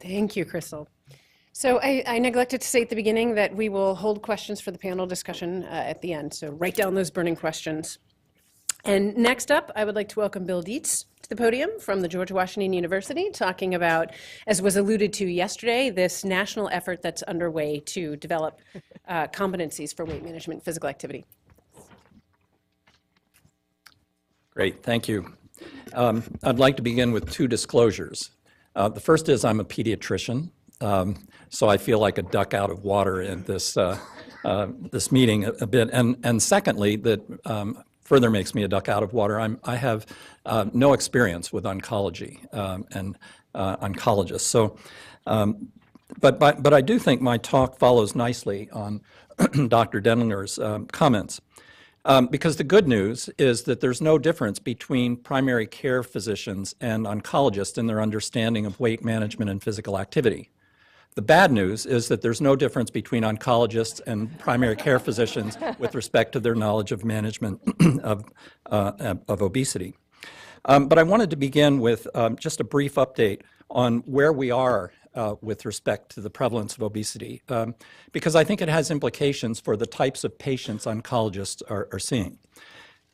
Thank you, Crystal. So I neglected to say at the beginning that we will hold questions for the panel discussion at the end. So write down those burning questions. And next up, I would like to welcome Bill Dietz to the podium from the George Washington University, talking about, as was alluded to yesterday, this national effort that's underway to develop competencies for weight management, physical activity. Great, thank you. I'd like to begin with two disclosures. The first is I'm a pediatrician, so I feel like a duck out of water in this, this meeting a bit. And secondly, that further makes me a duck out of water, I have no experience with oncology and oncologists. So, but I do think my talk follows nicely on Dr. Dendlinger's comments. Because the good news is that there's no difference between primary care physicians and oncologists in their understanding of weight management and physical activity. The bad news is that there's no difference between oncologists and primary care physicians with respect to their knowledge of management of obesity. But I wanted to begin with just a brief update on where we are with respect to the prevalence of obesity, because I think it has implications for the types of patients oncologists are seeing.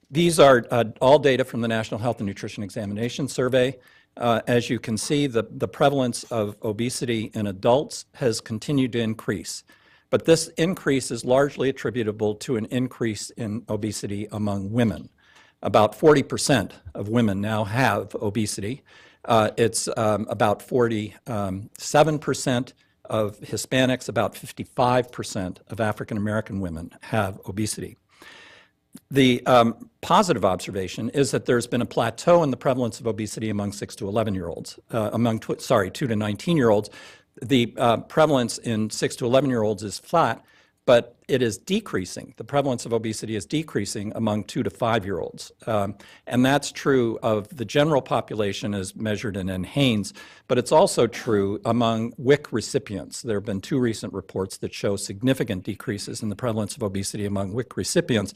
These are all data from the National Health and Nutrition Examination Survey. As you can see, the prevalence of obesity in adults has continued to increase. But this increase is largely attributable to an increase in obesity among women. About 40% of women now have obesity. It's about 47% of Hispanics, about 55% of African American women have obesity. The positive observation is that there's been a plateau in the prevalence of obesity among 6 to 11-year-olds, 2 to 19-year-olds. The prevalence in 6 to 11-year-olds is flat, but it is decreasing. The prevalence of obesity is decreasing among 2 to 5-year-olds. And that's true of the general population as measured in NHANES, but it's also true among WIC recipients. There have been 2 recent reports that show significant decreases in the prevalence of obesity among WIC recipients.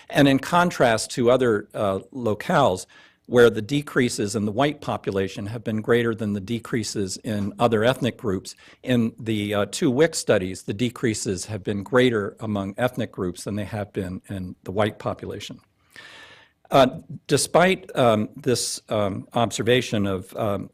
And in contrast to other locales, where the decreases in the white population have been greater than the decreases in other ethnic groups. In the 2 WIC studies, the decreases have been greater among ethnic groups than they have been in the white population. Despite this observation of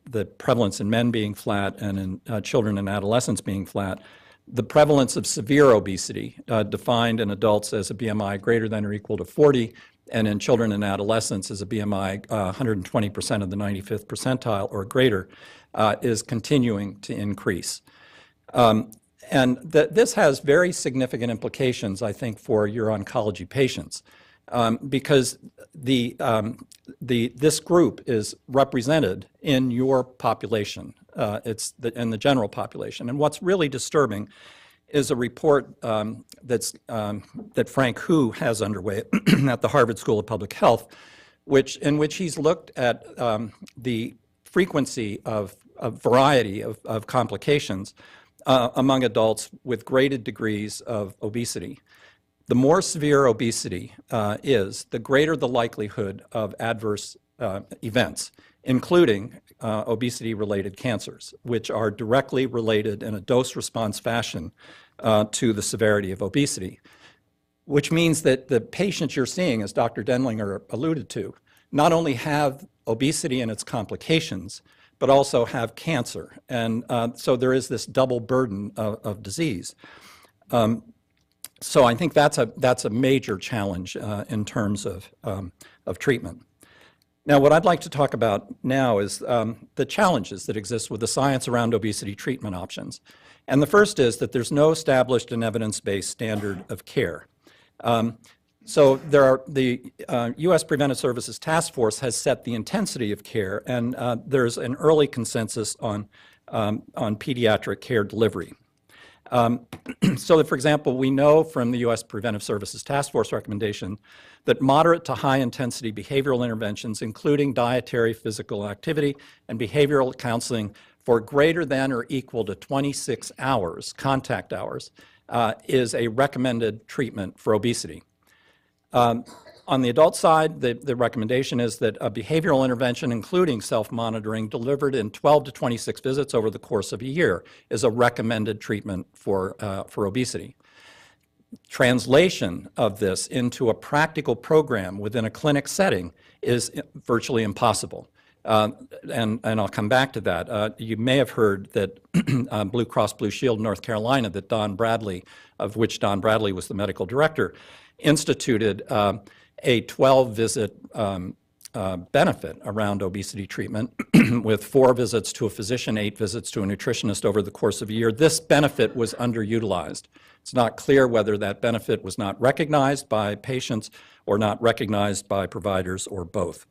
the prevalence in men being flat and in children and adolescents being flat, the prevalence of severe obesity, defined in adults as a BMI greater than or equal to 40, and in children and adolescents as a BMI 120% of the 95th percentile or greater, is continuing to increase. And this has very significant implications, I think, for your oncology patients, because this group is represented in your population. It's in the general population. And what's really disturbing is a report that Frank Hu has underway at the Harvard School of Public Health, in which he's looked at the frequency of a variety of complications among adults with graded degrees of obesity. The more severe obesity is, the greater the likelihood of adverse events, including obesity-related cancers, which are directly related in a dose-response fashion to the severity of obesity, which means that the patients you're seeing, as Dr. Dendlinger alluded to, not only have obesity and its complications, but also have cancer. And so there is this double burden of disease. So I think that's a major challenge in terms of treatment. Now, what I'd like to talk about now is the challenges that exist with the science around obesity treatment options. And the first is that there's no established and evidence-based standard of care. So the U.S. Preventive Services Task Force has set the intensity of care, and there's an early consensus on pediatric care delivery. So that, for example, we know from the U.S. Preventive Services Task Force recommendation that moderate to high intensity behavioral interventions, including dietary, physical activity, and behavioral counseling for greater than or equal to 26 hours, contact hours, is a recommended treatment for obesity. On the adult side, the recommendation is that a behavioral intervention, including self-monitoring, delivered in 12 to 26 visits over the course of a year is a recommended treatment for obesity. Translation of this into a practical program within a clinic setting is virtually impossible. And I'll come back to that. You may have heard that Blue Cross Blue Shield North Carolina, that Don Bradley, of which Don Bradley was the medical director, instituted a 12-visit benefit around obesity treatment with 4 visits to a physician, 8 visits to a nutritionist over the course of a year. This benefit was underutilized. It's not clear whether that benefit was not recognized by patients or not recognized by providers or both.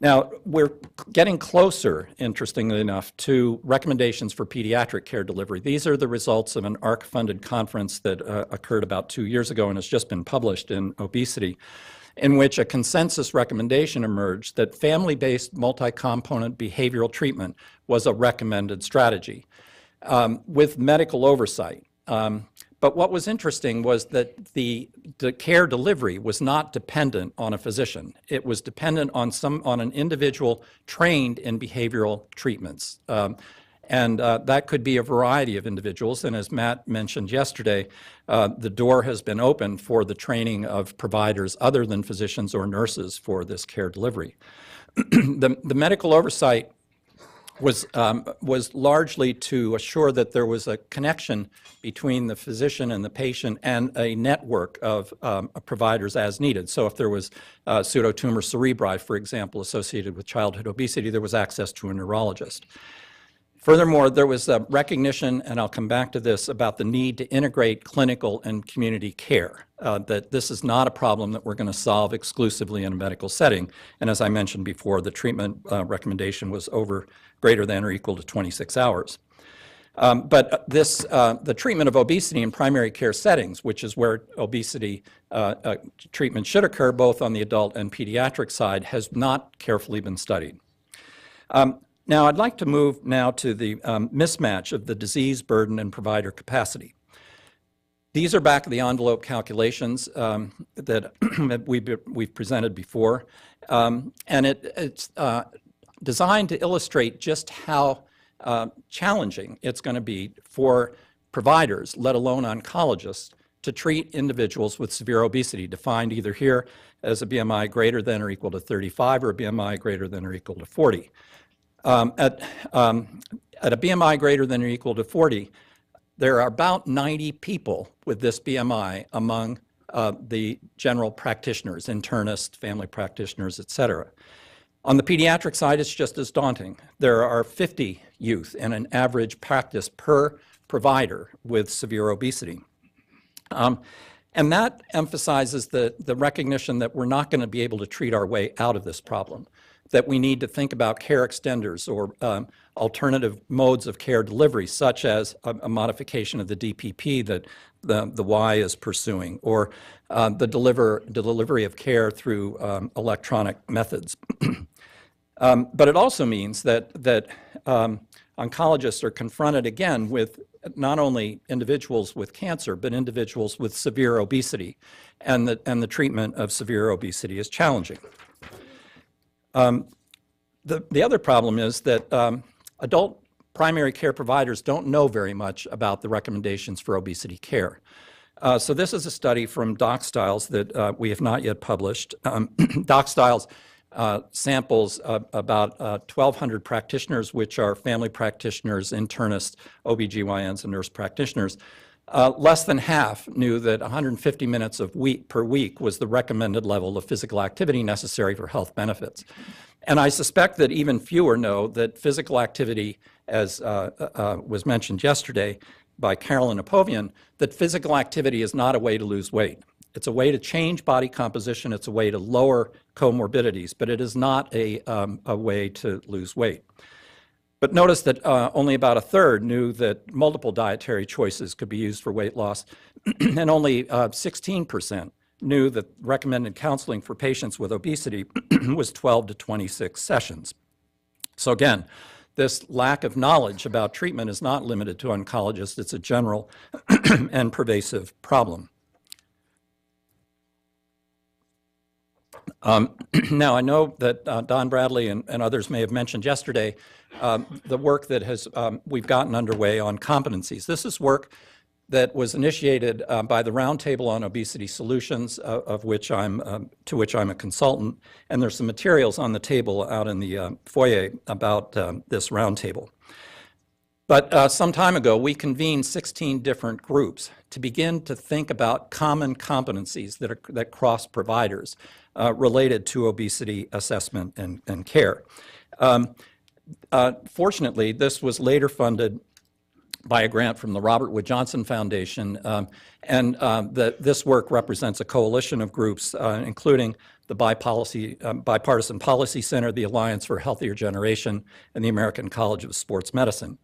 Now, we're getting closer, interestingly enough, to recommendations for pediatric care delivery. These are the results of an AHRQ-funded conference that occurred about 2 years ago and has just been published in Obesity, in which a consensus recommendation emerged that family-based multi-component behavioral treatment was a recommended strategy with medical oversight. But what was interesting was that the care delivery was not dependent on a physician. It was dependent on an individual trained in behavioral treatments. And that could be a variety of individuals. And as Matt mentioned yesterday, the door has been opened for the training of providers other than physicians or nurses for this care delivery. The medical oversight was largely to assure that there was a connection between the physician and the patient and a network of providers as needed. So if there was pseudotumor cerebri, for example, associated with childhood obesity, there was access to a neurologist. Furthermore, there was a recognition, and I'll come back to this, about the need to integrate clinical and community care, that this is not a problem that we're going to solve exclusively in a medical setting. And as I mentioned before, the treatment recommendation was greater than or equal to 26 hours. But the treatment of obesity in primary care settings, which is where obesity treatment should occur both on the adult and pediatric side, has not carefully been studied. Now, I'd like to move now to the mismatch of the disease burden and provider capacity. These are back-of-the-envelope calculations that we've presented before, and it's designed to illustrate just how challenging it's going to be for providers, let alone oncologists, to treat individuals with severe obesity, defined either here as a BMI greater than or equal to 35 or a BMI greater than or equal to 40. At a BMI greater than or equal to 40, there are about 90 people with this BMI among the general practitioners, internists, family practitioners, et cetera. On the pediatric side, it's just as daunting. There are 50 youth in an average practice per provider with severe obesity. And that emphasizes the recognition that we're not going to be able to treat our way out of this problem, that we need to think about care extenders or alternative modes of care delivery, such as a modification of the DPP that the Y is pursuing, or the delivery of care through electronic methods. But it also means that oncologists are confronted again with not only individuals with cancer, but individuals with severe obesity, and the treatment of severe obesity is challenging. The other problem is that adult primary care providers don't know very much about the recommendations for obesity care. So this is a study from DocStyles that we have not yet published. DocStyles samples about 1,200 practitioners, which are family practitioners, internists, OBGYNs, and nurse practitioners. Less than half knew that 150 minutes per week was the recommended level of physical activity necessary for health benefits. And I suspect that even fewer know that physical activity, as was mentioned yesterday by Carolyn Apovian, that physical activity is not a way to lose weight. It's a way to change body composition. It's a way to lower comorbidities, but it is not a way to lose weight. But notice that only about a third knew that multiple dietary choices could be used for weight loss, and only 16% knew that recommended counseling for patients with obesity was 12 to 26 sessions. So again, this lack of knowledge about treatment is not limited to oncologists. It's a general and pervasive problem. Now, I know that Don Bradley and others may have mentioned yesterday the work that we've gotten underway on competencies. This is work that was initiated by the Roundtable on Obesity Solutions, to which I'm a consultant, and there's some materials on the table out in the foyer about this roundtable. But some time ago, we convened 16 different groups to begin to think about common competencies that cross providers related to obesity assessment and care. Fortunately, this was later funded by a grant from the Robert Wood Johnson Foundation, and this work represents a coalition of groups, including the Bipartisan Policy Center, the Alliance for a Healthier Generation, and the American College of Sports Medicine.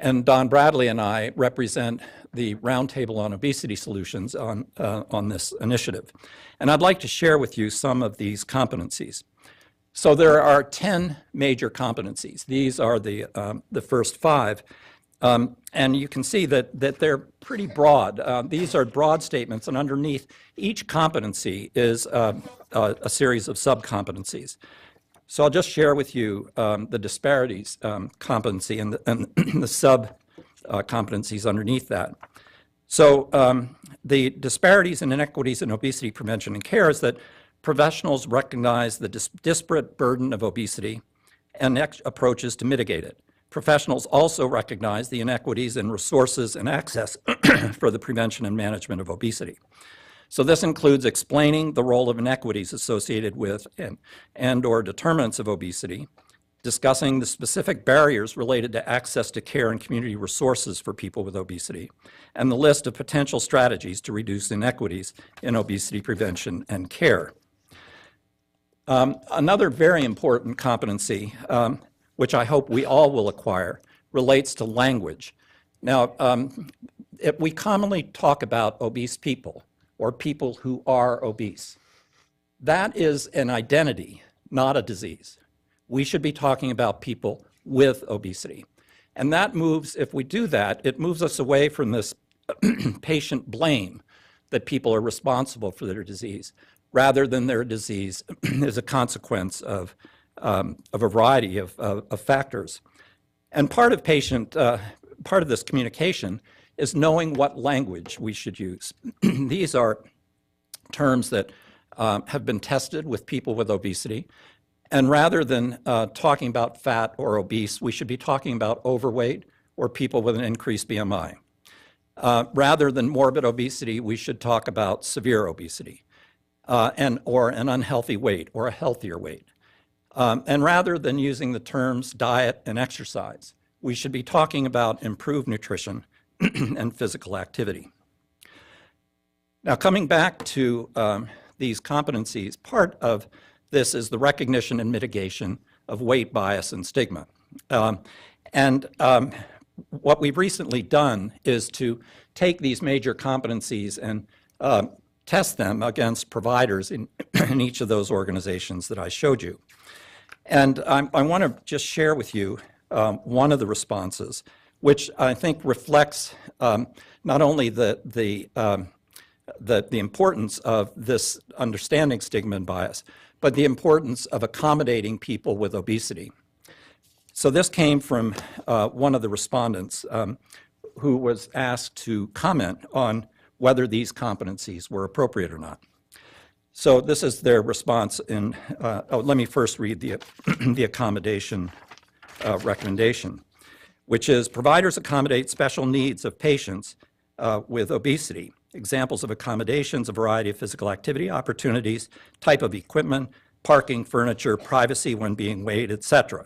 And Don Bradley and I represent the Roundtable on Obesity Solutions on this initiative. And I'd like to share with you some of these competencies. So there are 10 major competencies. These are the first 5. And you can see that they're pretty broad. These are broad statements, and underneath each competency is a series of sub-competencies. So I'll just share with you the disparities competency and the sub-competencies underneath that. So the disparities and inequities in obesity prevention and care is that professionals recognize the disparate burden of obesity and approaches to mitigate it. Professionals also recognize the inequities in resources and access for the prevention and management of obesity. So this includes explaining the role of inequities associated with and/or determinants of obesity, discussing the specific barriers related to access to care and community resources for people with obesity, and the list of potential strategies to reduce inequities in obesity prevention and care. Another very important competency, which I hope we all will acquire, relates to language. Now, we commonly talk about obese people or people who are obese. That is an identity, not a disease. We should be talking about people with obesity. And that moves, if we do that, it moves us away from this patient blame that people are responsible for their disease, rather than their disease is a consequence of a variety of factors. And part of this communication is knowing what language we should use. These are terms that have been tested with people with obesity. And rather than talking about fat or obese, we should be talking about overweight or people with an increased BMI. Rather than morbid obesity, we should talk about severe obesity or an unhealthy weight or a healthier weight. And rather than using the terms diet and exercise, we should be talking about improved nutrition and physical activity. Now, coming back to these competencies, part of this is the recognition and mitigation of weight bias and stigma. What we've recently done is to take these major competencies and test them against providers in each of those organizations that I showed you. And I want to just share with you one of the responses, which I think reflects not only the importance of this understanding stigma and bias, but the importance of accommodating people with obesity. So this came from one of the respondents who was asked to comment on whether these competencies were appropriate or not. So this is their response in, let me first read the accommodation recommendation, which is providers accommodate special needs of patients with obesity. Examples of accommodations, a variety of physical activity opportunities, type of equipment, parking, furniture, privacy when being weighed, etc.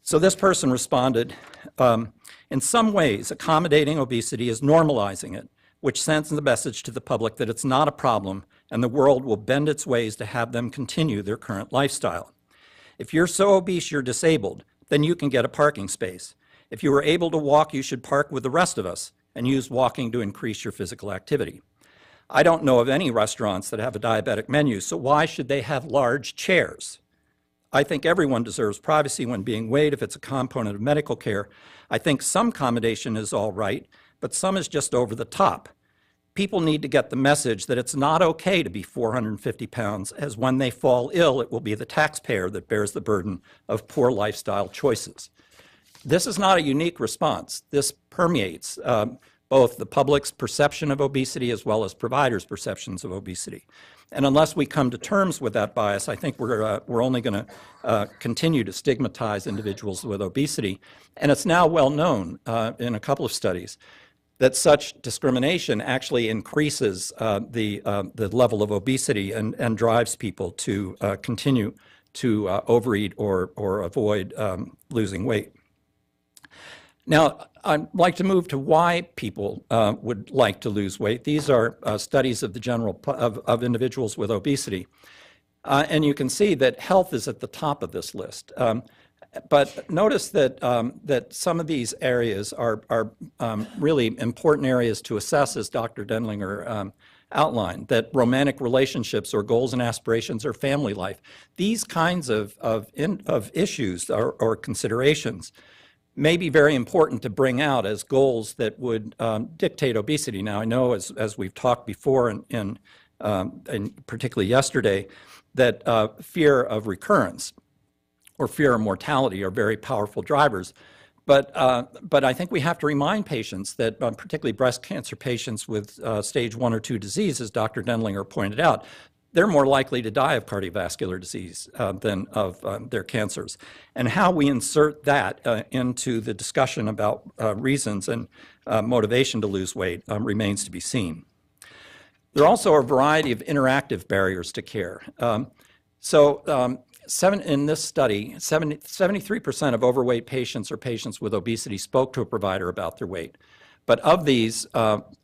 So this person responded, in some ways, accommodating obesity is normalizing it, which sends the message to the public that it's not a problem and the world will bend its ways to have them continue their current lifestyle. If you're so obese you're disabled, then you can get a parking space. If you are able to walk, you should park with the rest of us and use walking to increase your physical activity. I don't know of any restaurants that have a diabetic menu, so why should they have large chairs? I think everyone deserves privacy when being weighed if it's a component of medical care. I think some accommodation is all right, but some is just over the top. people need to get the message that it's not okay to be 450 pounds, as when they fall ill, it will be the taxpayer that bears the burden of poor lifestyle choices. This is not a unique response. This permeates both the public's perception of obesity as well as providers' perceptions of obesity. And unless we come to terms with that bias, I think we're only going to continue to stigmatize individuals with obesity. And it's now well known in a couple of studies that such discrimination actually increases the level of obesity and drives people to continue to overeat or avoid losing weight. Now, I'd like to move to why people would like to lose weight. These are studies of the of individuals with obesity. And you can see that health is at the top of this list. But notice that, that some of these areas are really important areas to assess, as Dr. Denlinger outlined, that romantic relationships or goals and aspirations or family life, these kinds of issues or considerations may be very important to bring out as goals that would dictate obesity. Now, I know, as we've talked before, and particularly yesterday, that fear of recurrence or fear of mortality are very powerful drivers. But I think we have to remind patients that, particularly breast cancer patients with stage 1 or 2 disease, as Dr. Denlinger pointed out, they're more likely to die of cardiovascular disease than of their cancers. And how we insert that into the discussion about reasons and motivation to lose weight remains to be seen. There are also a variety of interactive barriers to care. In this study, 73% of overweight patients or patients with obesity spoke to a provider about their weight. But of these,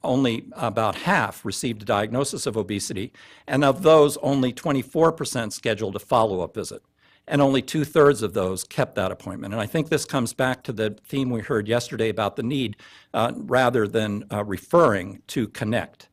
only about half received a diagnosis of obesity, and of those, only 24% scheduled a follow-up visit, and only 2/3 of those kept that appointment. And I think this comes back to the theme we heard yesterday about the need, rather than referring, to connect.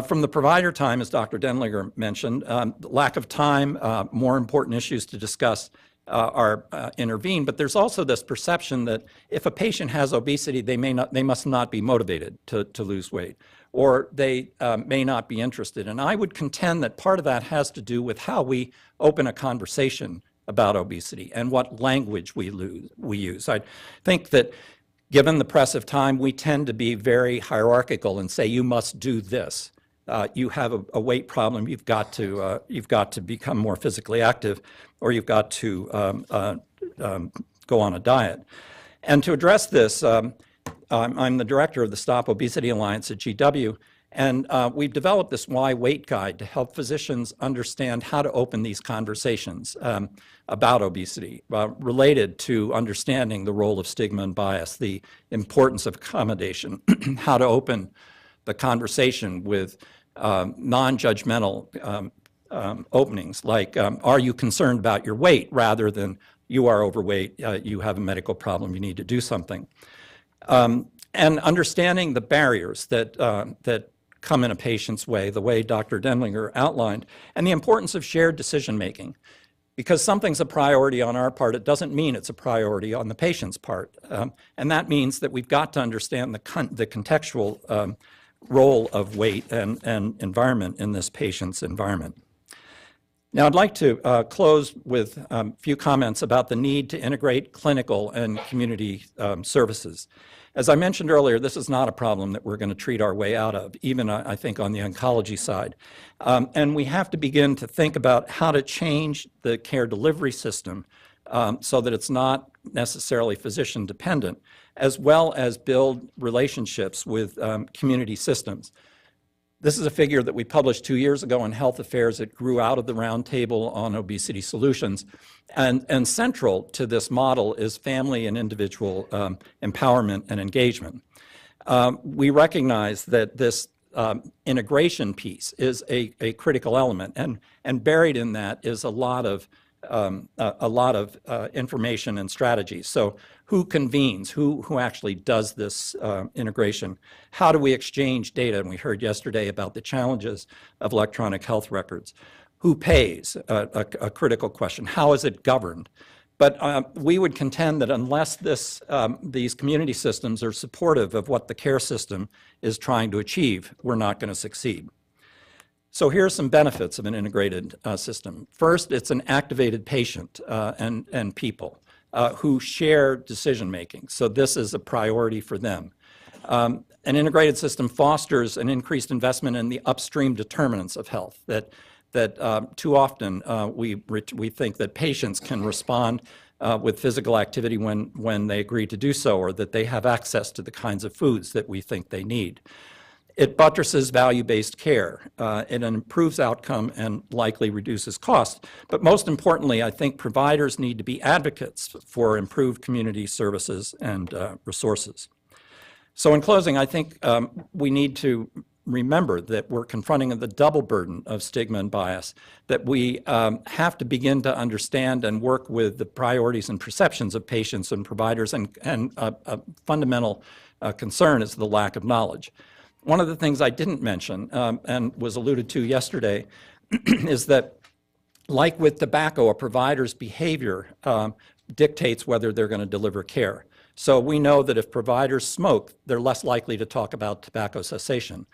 From the provider time, as Dr. Denlinger mentioned, lack of time, more important issues to discuss are intervened, but there's also this perception that if a patient has obesity, they must not be motivated to lose weight, or they may not be interested. And I would contend that part of that has to do with how we open a conversation about obesity and what language we use. I think that given the press of time, we tend to be very hierarchical and say, you must do this. You have a weight problem, you've got to become more physically active, or you've got to go on a diet. And to address this, I'm the director of the Stop Obesity Alliance at GW, and we've developed this Why Weight Guide to help physicians understand how to open these conversations about obesity, related to understanding the role of stigma and bias, the importance of accommodation, how to open the conversation with non-judgmental openings, like, are you concerned about your weight, rather than you are overweight, you have a medical problem, you need to do something. And understanding the barriers that come in a patient's way, the way Dr. Denlinger outlined, and the importance of shared decision-making. Because something's a priority on our part, it doesn't mean it's a priority on the patient's part. And that means that we've got to understand the contextual role of weight and environment in this patient's environment. Now, I'd like to close with a few comments about the need to integrate clinical and community services. As I mentioned earlier, this is not a problem that we're going to treat our way out of, even I think on the oncology side. And we have to begin to think about how to change the care delivery system so that it's not necessarily physician dependent, as well as build relationships with community systems. This is a figure that we published 2 years ago in Health Affairs. It grew out of the roundtable on obesity solutions. And central to this model is family and individual empowerment and engagement. We recognize that this integration piece is a critical element, and buried in that is a lot of information and strategies. So who convenes, who actually does this integration? How do we exchange data? And we heard yesterday about the challenges of electronic health records. Who pays? A critical question. How is it governed? But we would contend that unless these community systems are supportive of what the care system is trying to achieve, we're not going to succeed. So here are some benefits of an integrated system. First, it's an activated patient and people who share decision-making. So this is a priority for them. An integrated system fosters an increased investment in the upstream determinants of health that too often we think that patients can respond with physical activity when they agree to do so, or that they have access to the kinds of foods that we think they need. It buttresses value-based care. It improves outcome and likely reduces cost. But most importantly, I think providers need to be advocates for improved community services and resources. So in closing, I think we need to remember that we're confronting the double burden of stigma and bias, that we have to begin to understand and work with the priorities and perceptions of patients and providers, and a fundamental concern is the lack of knowledge. One of the things I didn't mention and was alluded to yesterday is that, like with tobacco, a provider's behavior dictates whether they're going to deliver care. So we know that if providers smoke, they're less likely to talk about tobacco cessation.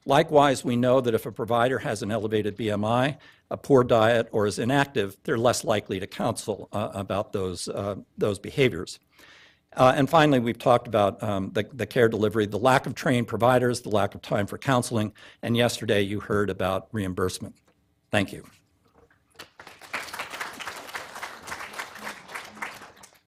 Likewise, we know that if a provider has an elevated BMI, a poor diet, or is inactive, they're less likely to counsel about those behaviors. And finally, we've talked about the care delivery, the lack of trained providers, the lack of time for counseling, and yesterday you heard about reimbursement. Thank you.